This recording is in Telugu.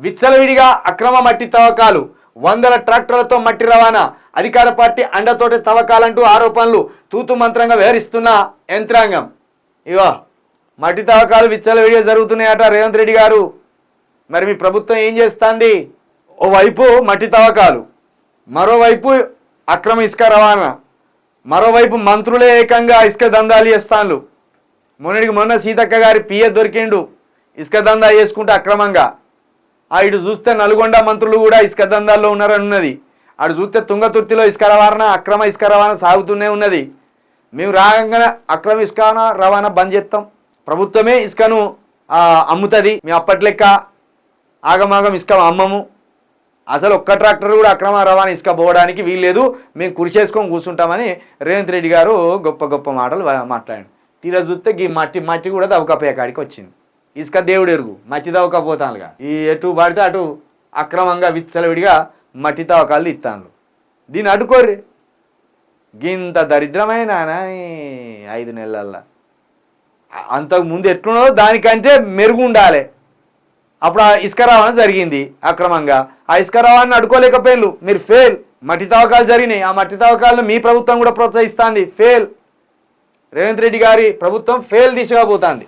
విచ్చలవిడిగా అక్రమ మట్టి తవ్వకాలు, వందల ట్రాక్టర్లతో మట్టి రవాణా, అధికార పార్టీ అండతోటి తవ్వకాలంటూ ఆరోపణలు తూతు మంత్రంగా వ్యవహరిస్తున్న యంత్రాంగం. ఇవో మట్టి తవ్వకాలు విచ్చలవిడిగా జరుగుతున్నాయట రేవంత్ రెడ్డి గారు. మరి మీ ప్రభుత్వం ఏం చేస్తుంది? ఓవైపు మట్టి తవ్వకాలు, మరోవైపు అక్రమ ఇసుక రవాణా, మరోవైపు మంత్రులే ఏకంగా ఇసుక దందాలు చేస్తాన్లు. మొన్న సీతక్క గారి పిఏ దొరికిండు ఇసుక దందా చేసుకుంటే అక్రమంగా. ఇటు చూస్తే నల్గొండ మంత్రులు కూడా ఇసుక దందాల్లో ఉన్నారని ఉన్నది. అటు చూస్తే తుంగతుర్తిలో ఇసుక రవాణా, అక్రమ ఇసుక రవాణా సాగుతూనే ఉన్నది. మేము రాగానే అక్రమ ఇసుక రవాణా బంద్ చేస్తాం, ప్రభుత్వమే ఇసుకను అమ్ముతుంది, మేము అప్పట్లెక్క ఆగమాగం ఇసుక అమ్మము, అసలు ఒక్క ట్రాక్టర్ కూడా అక్రమ రవాణా ఇసుక పోవడానికి వీల్లేదు, మేము కృషి చేసుకొని కూర్చుంటామని రేవంత్ రెడ్డి గారు గొప్ప గొప్ప మాటలు మాట్లాడాడు. తీరా చూస్తే ఈ మట్టి కూడా దవకపోయే కాడికి వచ్చింది. ఇసుక దేవుడు ఎరుగు, మట్టి తవ్వకపోతానుగా. ఈ ఎటు పడితే అటు అక్రమంగా విచ్చలవిడిగా మట్టి తవ్వకాలు ఇస్తాను. దీన్ని అడ్డుకోర్రి. గింత దరిద్రమైన 5 నెలల్లో అంతకుముందు ఎట్లున్నదో దానికంటే మెరుగు ఉండాలి. అప్పుడు ఆ ఇసుక రవాణా జరిగింది అక్రమంగా, ఆ ఇసుక రవాణాను అడ్డుకోలేకపోయారు. మీరు ఫెయిల్. మట్టి తవ్వకాలు జరిగినాయి, ఆ మట్టి తవ్వకాలను మీ ప్రభుత్వం కూడా ప్రోత్సహిస్తుంది. ఫెయిల్. రేవంత్ రెడ్డి గారి ప్రభుత్వం ఫెయిల్ దిశగా పోతుంది.